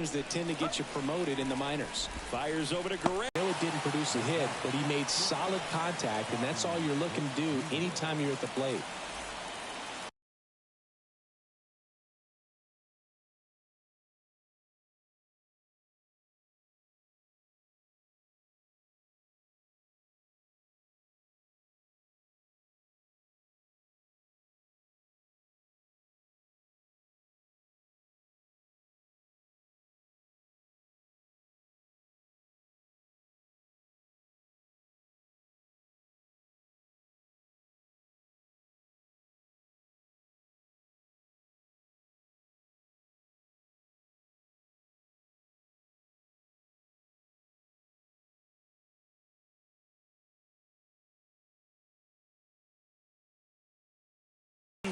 games that tend to get you promoted in the minors. Fires over to Guerrero. I know it didn't produce a hit, but he made solid contact, and that's all you're looking to do anytime you're at the plate.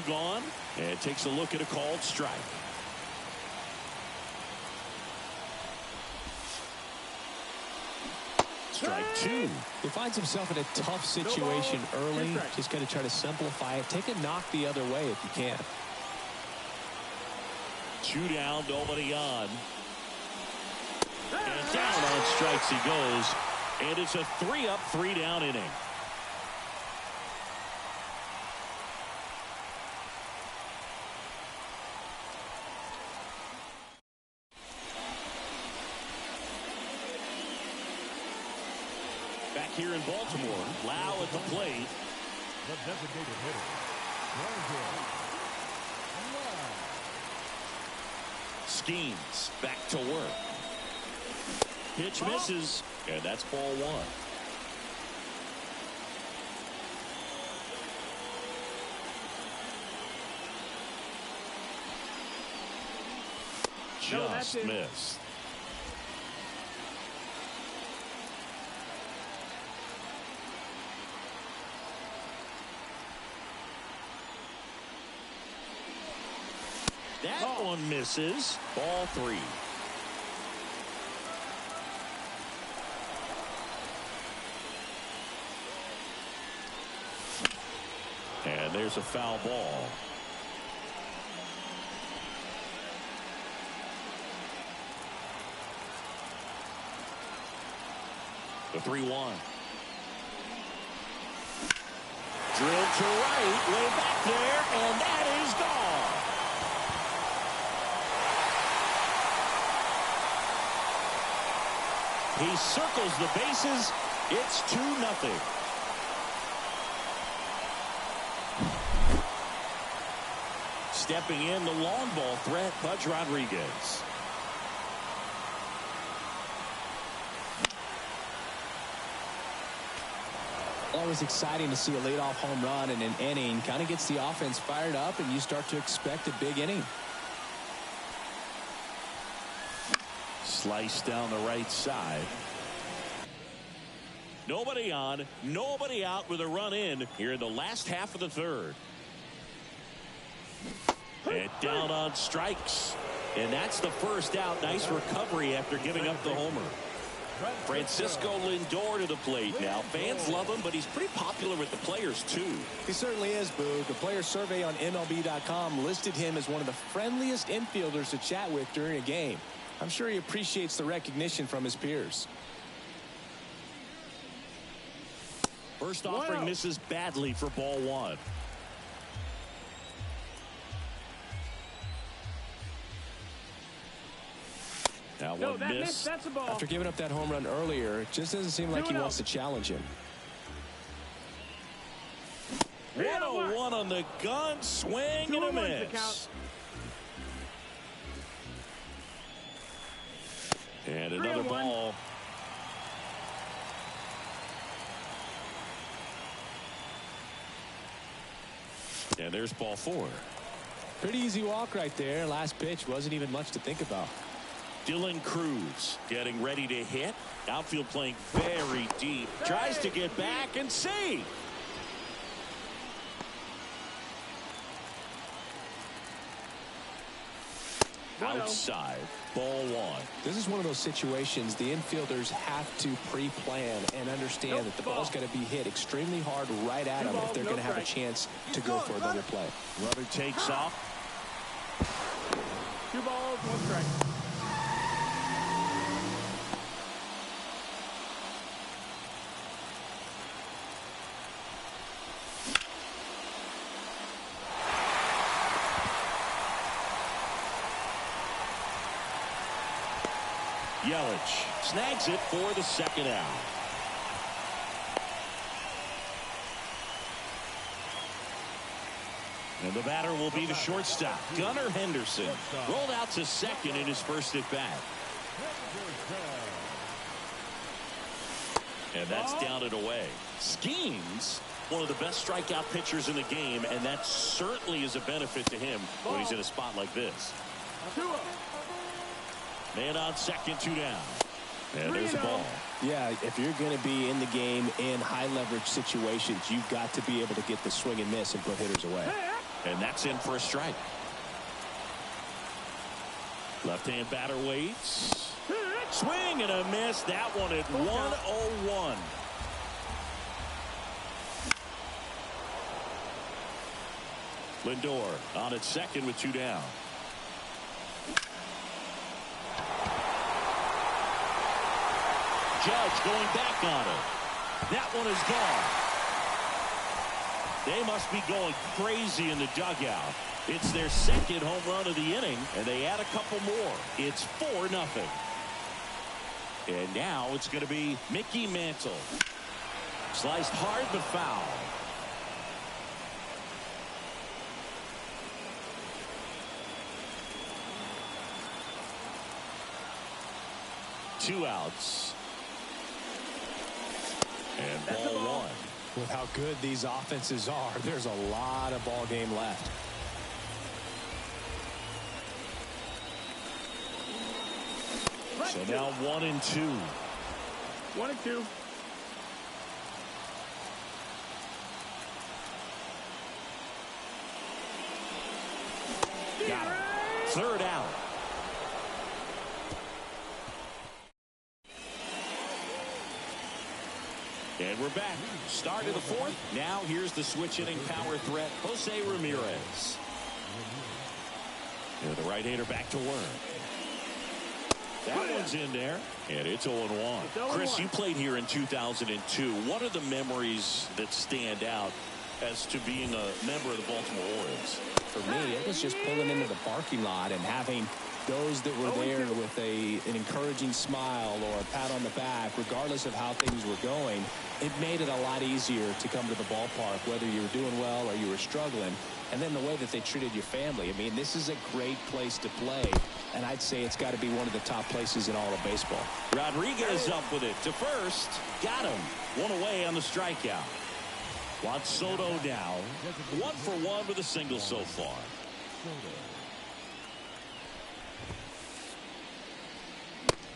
Gone and takes a look at a called strike. Strike two. He finds himself in a tough situation early. Just got to try to simplify it. Take a knock the other way if you can. 2 down, nobody on. And down on strikes he goes. And it's a 3-up, 3-down inning. Back here in Baltimore, Lau at the plate. The designated hitter, Schemes back to work. Pitch misses, and that's ball 1. Just missed. That one misses. Ball 3. And there's a foul ball. The 3-1. Drilled to right, way back there, and that is gone. He circles the bases. It's 2-0. Stepping in the long ball threat, Pudge Rodriguez. Always exciting to see a leadoff home run in an inning. Kind of gets the offense fired up, and you start to expect a big inning. Slice down the right side. Nobody on, nobody out with a run in here in the last half of the 3rd. And down on strikes. And that's the first out. Nice recovery after giving up the homer. Francisco Lindor to the plate now. Fans love him, but he's pretty popular with the players, too. He certainly is, Boog. A player survey on MLB.com listed him as one of the friendliest infielders to chat with during a game. I'm sure he appreciates the recognition from his peers. First offering misses badly for ball 1. Now one miss. That's a ball. After giving up that home run earlier, it just doesn't seem like he wants to challenge him. 1-0-1 on the gun, swing and a miss. And another ball. And there's ball 4. Pretty easy walk right there. Last pitch wasn't even much to think about. Dylan Cruz getting ready to hit. Outfield playing very deep. Tries to get back and save. Outside, ball 1. This is one of those situations the infielders have to pre-plan and understand that the ball's got to be hit extremely hard right at them if they're going to have a chance to go for another play. Runner takes off. 2 balls, 1 strike. Yelich snags it for the second out. And the batter will be the shortstop, Gunnar Henderson. Rolled out to second in his first at bat. And that's down and away. Skeens, one of the best strikeout pitchers in the game, and that certainly is a benefit to him when he's in a spot like this. Man on second, 2 down. And there's the ball. Yeah, if you're going to be in the game in high leverage situations, you've got to be able to get the swing and miss and put hitters away. And that's in for a strike. Left-hand batter waits. Swing and a miss. That one at 101. Lindor on at second with 2 down. Judge going back on it. That one is gone. They must be going crazy in the dugout. It's their second home run of the inning, and they add a couple more. It's 4-0. And now it's going to be Mickey Mantle. Sliced hard but foul. Two outs. And ball 1. With how good these offenses are, there's a lot of ball game left. So now 1 and 2. 1 and 2. Got it. Third out. And we're back. Start of the 4th. Now here's the switch hitting power threat, Jose Ramirez. And the right-hander back to work. That one's in there, and it's 0-1. Chris, you played here in 2002. What are the memories that stand out as to being a member of the Baltimore Orioles? For me, it was just pulling into the parking lot and having those that were there with an encouraging smile or a pat on the back, regardless of how things were going. It made it a lot easier to come to the ballpark, whether you were doing well or you were struggling. And then the way that they treated your family. I mean, this is a great place to play, and I'd say it's got to be one of the top places in all of baseball. Rodriguez up with it to first. Got him. 1 away on the strikeout. Juan Soto now 1 for 1 with a single so far.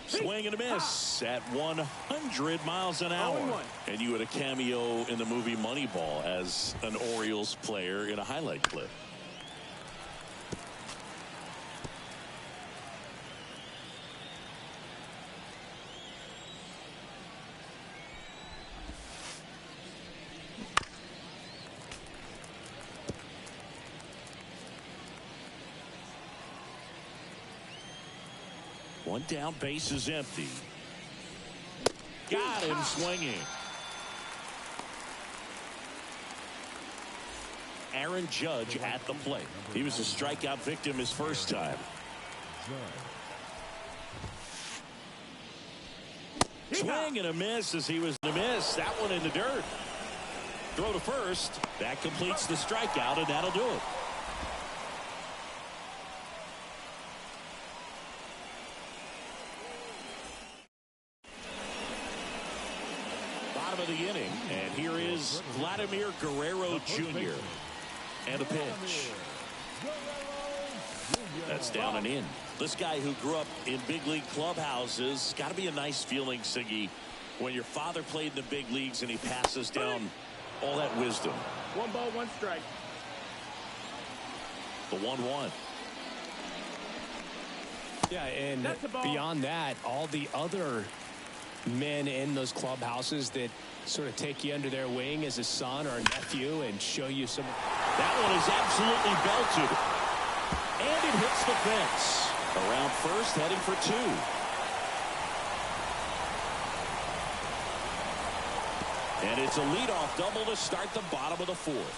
Swing and a miss at 100 miles an hour. And you had a cameo in the movie Moneyball as an Orioles player in a highlight clip. One down, base is empty. Got him swinging. Aaron Judge at the plate. He was a strikeout victim his first time. Swing and a miss as he was to miss. That one in the dirt. Throw to first. That completes the strikeout, and that'll do it. Bottom of the inning, and here is Vladimir Guerrero Jr. And a pitch. That's down and in. This guy who grew up in big league clubhouses, got to be a nice feeling, Siggy, when your father played in the big leagues and he passes down all that wisdom. 1 ball, 1 strike. The 1-1. Yeah, and beyond that, all the other men in those clubhouses that sort of take you under their wing as a son or a nephew and show you some. That one is absolutely belted. And it hits the fence. Around first, heading for 2. And it's a leadoff double to start the bottom of the 4th.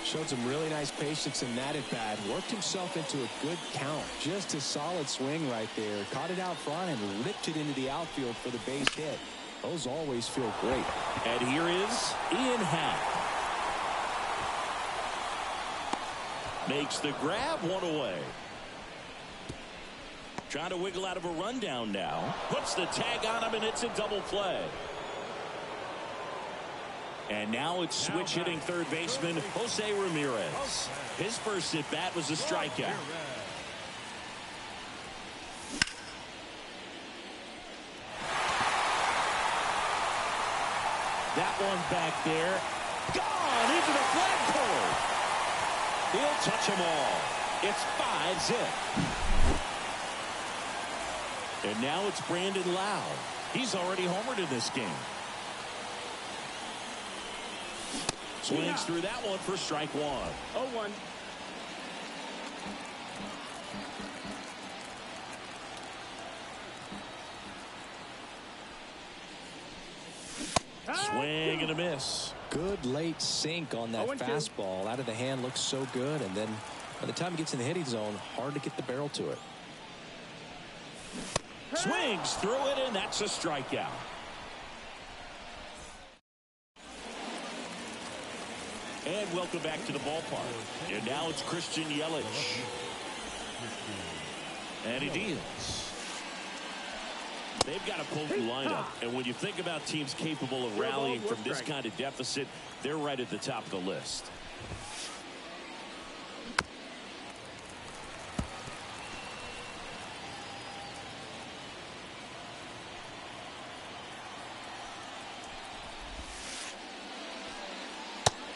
Showed some really nice patience in that at bat. Worked himself into a good count. Just a solid swing right there. Caught it out front and ripped it into the outfield for the base hit. Those always feel great. And here is Ian Happ. Makes the grab, one away. Trying to wiggle out of a rundown now. Puts the tag on him, and it's a double play. And now it's switch hitting third baseman Jose Ramirez. His first at bat was a strikeout. That one back there. Gone into the flagpole. He'll touch them all. It's 5-zip. And now it's Brandon Lowe. He's already homered in this game. Swings through that one for strike one. 0-1. Swing and a miss. Good late sink on that fastball. Out of the hand, looks so good. And then by the time it gets in the hitting zone, hard to get the barrel to it. Swings through it, and that's a strikeout. And welcome back to the ballpark. And now it's Christian Yelich. And he deals. They've got a potent lineup. And when you think about teams capable of rallying from this kind of deficit, they're right at the top of the list.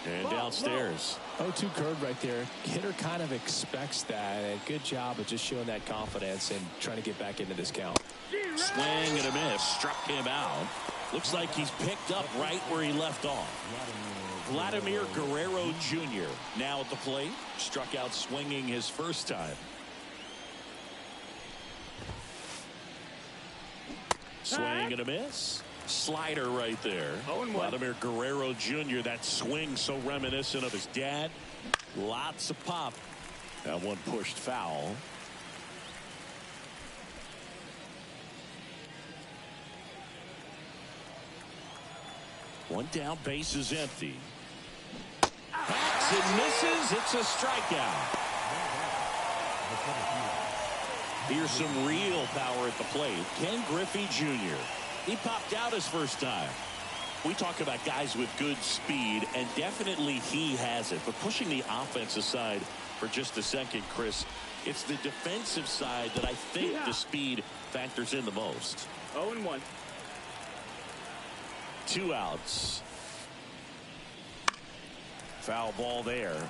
And downstairs. 0-2 curve right there. Hitter kind of expects that. And good job of just showing that confidence and trying to get back into this count. Swing and a miss. Struck him out. Looks like he's picked up right where he left off. Vladimir Guerrero Jr. now at the plate. Struck out swinging his first time. Swing and a miss. Slider right there. Vladimir Guerrero Jr. That swing so reminiscent of his dad. Lots of pop. That one pushed foul. One down, base is empty. Backs and misses. It's a strikeout. Here's some real power at the plate. Ken Griffey Jr. He popped out his first time. We talk about guys with good speed, and definitely he has it. But pushing the offense aside for just a second, Chris, it's the defensive side that I think the speed factors in the most. 0-1. 2 outs. Foul ball there.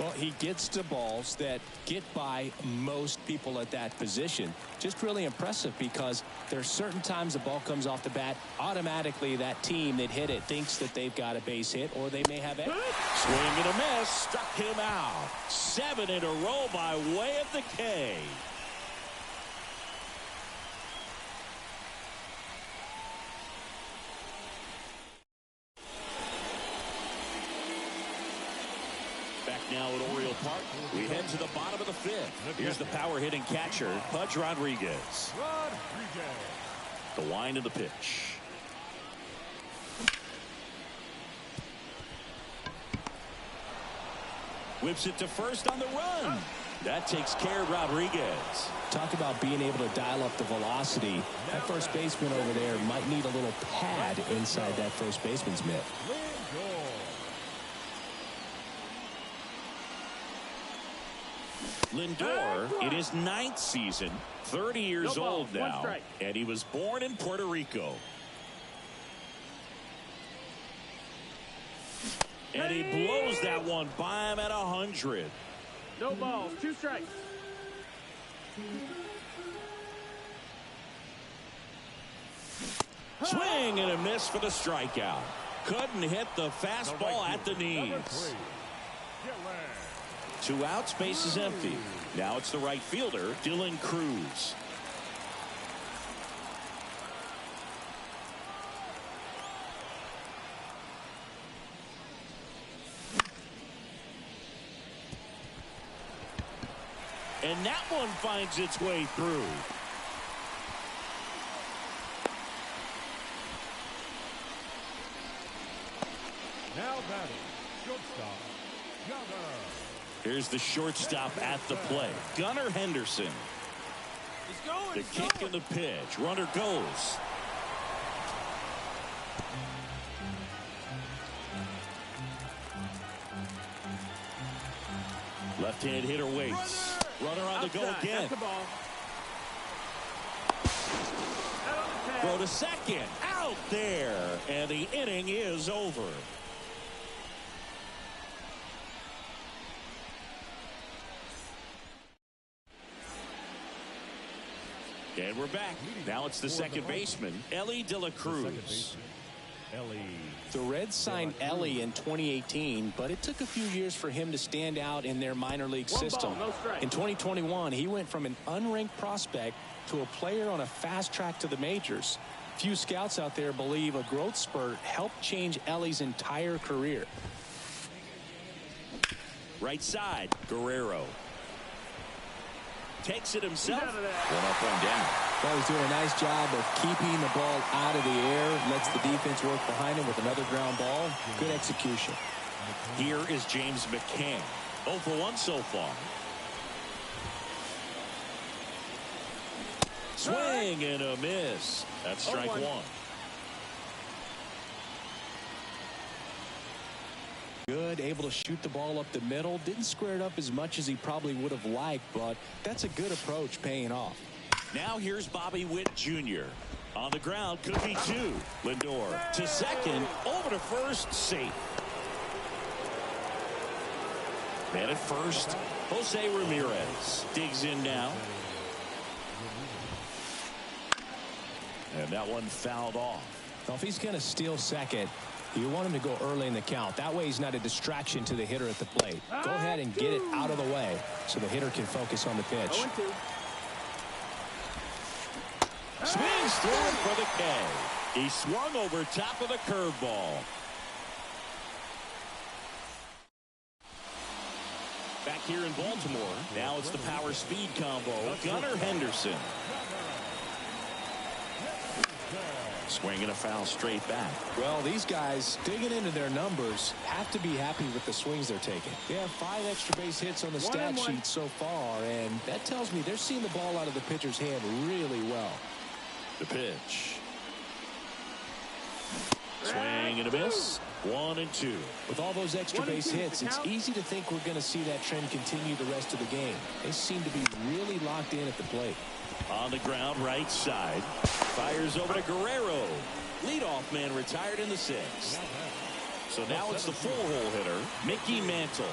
Well, he gets to balls that get by most people at that position. Just really impressive because there's certain times the ball comes off the bat, automatically that team that hit it thinks that they've got a base hit or they may have it. Swing and a miss. Struck him out. 7 in a row by way of the K. Now at Oriole Park, we head to the bottom of the 5th. Here's the power hitting catcher, Pudge Rodriguez. The wind of the pitch. Whips it to first on the run. That takes care of Rodriguez. Talk about being able to dial up the velocity. That first baseman over there might need a little pad inside that first baseman's mitt. Lindor in his 9th season, 30 years old now, and he was born in Puerto Rico. And he blows that one by him at 100. No balls, 2 strikes. Swing and a miss for the strikeout. Couldn't hit the fastball at the knees. 2 outs, base is empty. Now it's the right fielder, Dylan Cruz. And that one finds its way through. Now batting, shortstop, Gunner. Here's the shortstop at the play, Gunnar Henderson. The kick and the pitch. Runner goes. Left-hand hitter waits. Runner on the go again. Throw to second. Out there. And the inning is over. And we're back. Now it's the second baseman, Ellie De La Cruz. The Reds signed Ellie in 2018, but it took a few years for him to stand out in their minor league system. In 2021, he went from an unranked prospect to a player on a fast track to the majors. Few scouts out there believe a growth spurt helped change Ellie's entire career. Right side, Guerrero. Takes it himself. 1 up, 1 down. Well, he's doing a nice job of keeping the ball out of the air. Lets the defense work behind him with another ground ball. Good execution. Here is James McCann. 0 for 1 so far. Swing and a miss. That's strike 1. Good, able to shoot the ball up the middle. Didn't square it up as much as he probably would have liked, but that's a good approach, paying off. Now here's Bobby Witt Jr. On the ground, could be 2. Lindor to second, over to first, safe. Man at first, Jose Ramirez digs in now. And that one fouled off. Well, if he's going to steal second, you want him to go early in the count. That way he's not a distraction to the hitter at the plate. Go ahead and get it out of the way so the hitter can focus on the pitch. Swings through it for the K. He swung over top of the curveball. Back here in Baltimore, now it's the power speed combo. Gunnar Henderson. Swing and a foul straight back. Well, these guys digging into their numbers have to be happy with the swings they're taking. They have 5 extra base hits on the stat sheet so far, and that tells me they're seeing the ball out of the pitcher's hand really well. The pitch. Swing and a miss. 1 and 2. With all those extra base hits, it's easy to think we're going to see that trend continue the rest of the game. They seem to be really locked in at the plate. On the ground, right side. Fires over to Guerrero. Leadoff man retired in the 6th. So now it's the full hole hitter, Mickey Mantle.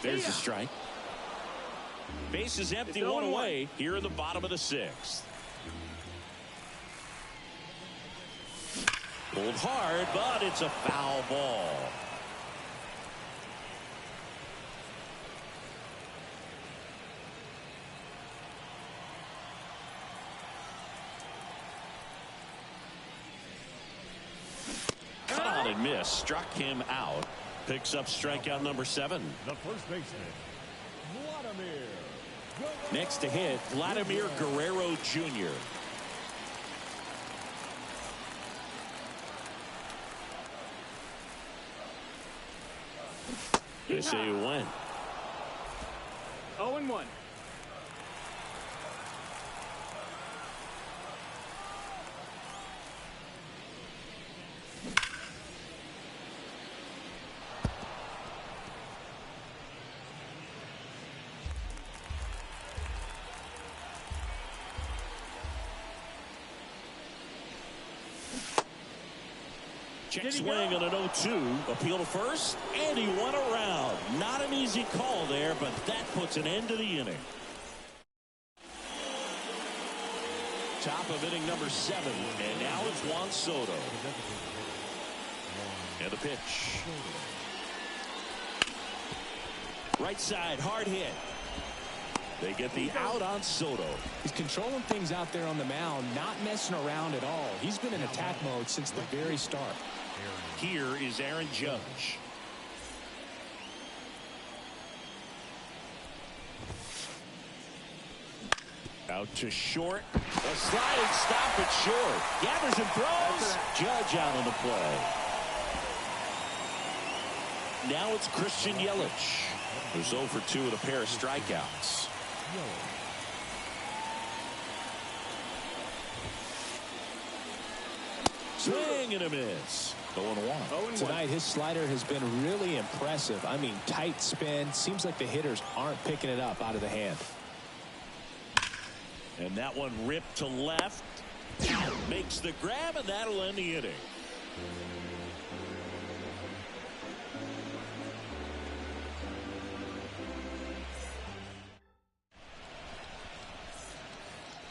There's the strike. Base is empty, 1 away here in the bottom of the 6th. Pulled hard, but it's a foul ball. Cut on and miss. Struck him out. Picks up strikeout number 7. The first baseman, Vladimir. Next to hit, Vladimir Guerrero Jr. They say you win. 0-1. Check swing on an 0-2. Appeal to first, and he went around. Not an easy call there, but that puts an end to the inning. Top of inning number 7, and now it's Juan Soto. And the pitch. Right side, hard hit. They get the out on Soto. He's controlling things out there on the mound, not messing around at all. He's been in attack mode since the very start. Here is Aaron Judge. Out to short. A sliding stop at short. Gathers and throws. Judge out on the play. Now it's Christian Yelich, who's 0 for 2 with a pair of strikeouts. Swing and a miss. 0-1. Tonight, his slider has been really impressive. I mean, tight spin. Seems like the hitters aren't picking it up out of the hand. And that one ripped to left. Makes the grab, and that'll end the inning.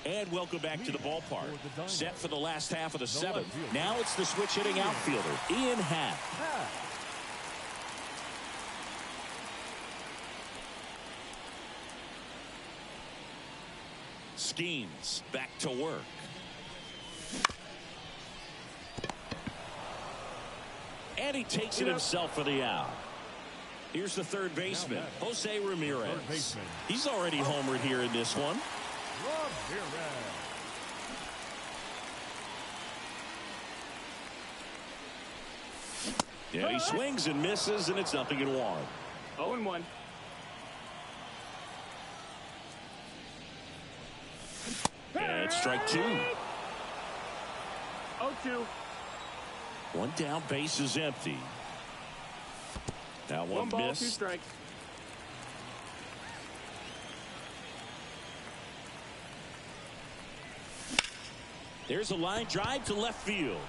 And welcome back to the ballpark. Set for the last half of the 7th. Now it's the switch hitting outfielder, Ian Happ. Skeens back to work. And he takes it himself for the out. Here's the third baseman, Jose Ramirez. He's already homered here in this one. Yeah, he swings and misses, and it's 0-1. 0-1. And strike 2. 0-2. One down, base is empty. That one ball, missed. 2 strikes. There's a line drive to left field.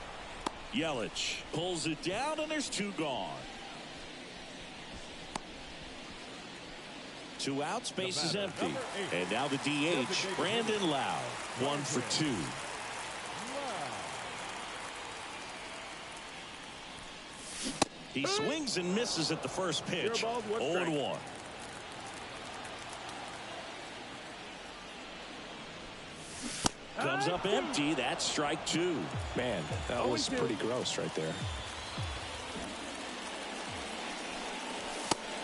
Yelich pulls it down, and there's 2 gone. 2 outs, base is empty. And now the DH, Brandon Lau, 1 for 2. He swings and misses at the first pitch. 0-1. Comes up empty. That's strike 2. Man, that was pretty gross right there.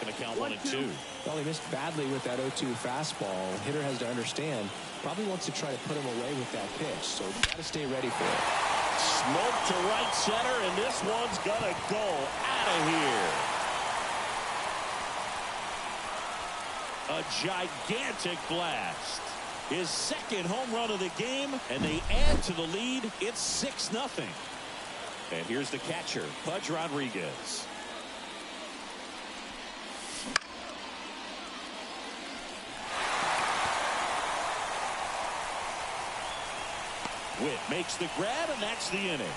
Gonna count 1 and 2. Well, he missed badly with that 0-2 fastball. Hitter has to understand, probably wants to try to put him away with that pitch, so got to stay ready for it. Smoke to right center, and this one's gonna go out of here. A gigantic blast. His second home run of the game, and they add to the lead. It's 6-0. And here's the catcher, Pudge Rodriguez. Witt makes the grab, and that's the inning.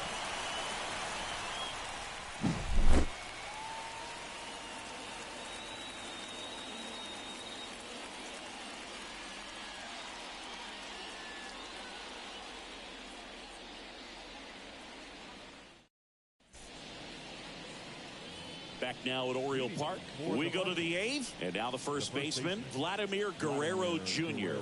Back now at Oriole Park. We go to the 8th, and now the first baseman, Vladimir Guerrero Jr.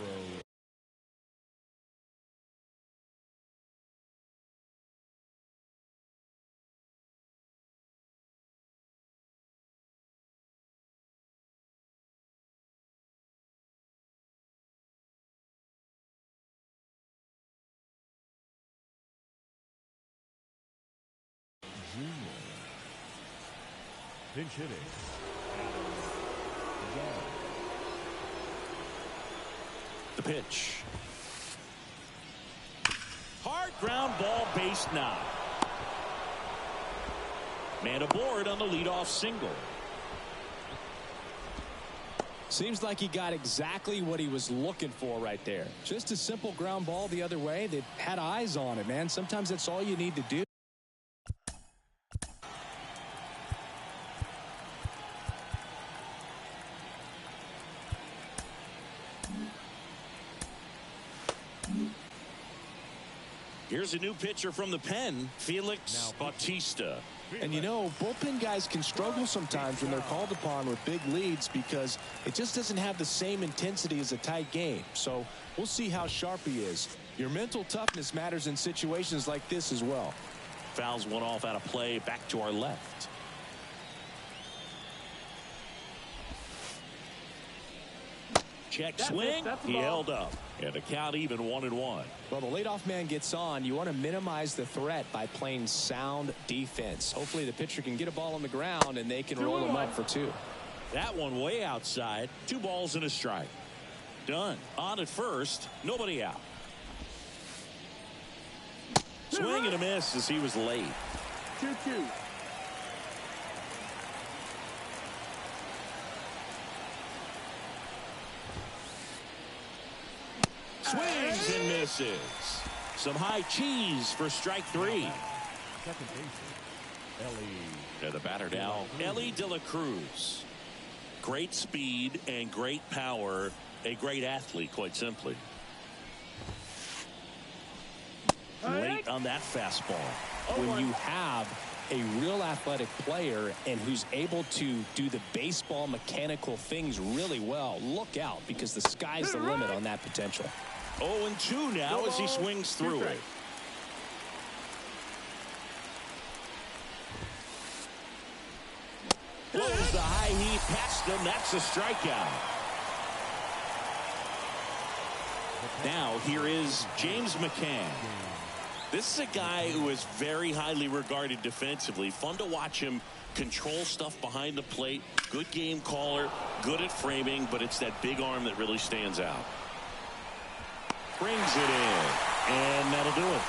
Pinch hitting. The pitch. Hard ground ball, base knock. Man aboard on the leadoff single. Seems like he got exactly what he was looking for right there. Just a simple ground ball the other way. They had eyes on it, man. Sometimes that's all you need to do. Here's a new pitcher from the pen, Felix Bautista. And you know, bullpen guys can struggle sometimes when they're called upon with big leads because it just doesn't have the same intensity as a tight game. So we'll see how sharp he is. Your mental toughness matters in situations like this as well. Fouls one off out of play, back to our left. check swing. He held up. And the count even 1-1. Well, the leadoff man gets on. You want to minimize the threat by playing sound defense. Hopefully the pitcher can get a ball on the ground and they can roll him up for 2. That one way outside. 2 balls and a strike. Done. On at first. Nobody out. Swing and a miss as he was late. 2-2. Swings and misses. Some high cheese for strike 3. Second baseman, Ellie. And the batter now, Ellie De La Cruz. Great speed and great power. A great athlete, quite simply. Late on that fastball. When you have a real athletic player and who's able to do the baseball mechanical things really well, look out, because the sky's the limit on that potential. 0-2 now as he swings through it. Blows the high heat past him. That's a strikeout. Now here is James McCann. This is a guy who is very highly regarded defensively. Fun to watch him control stuff behind the plate. Good game caller, good at framing, but it's that big arm that really stands out. Brings it in, and that'll do it.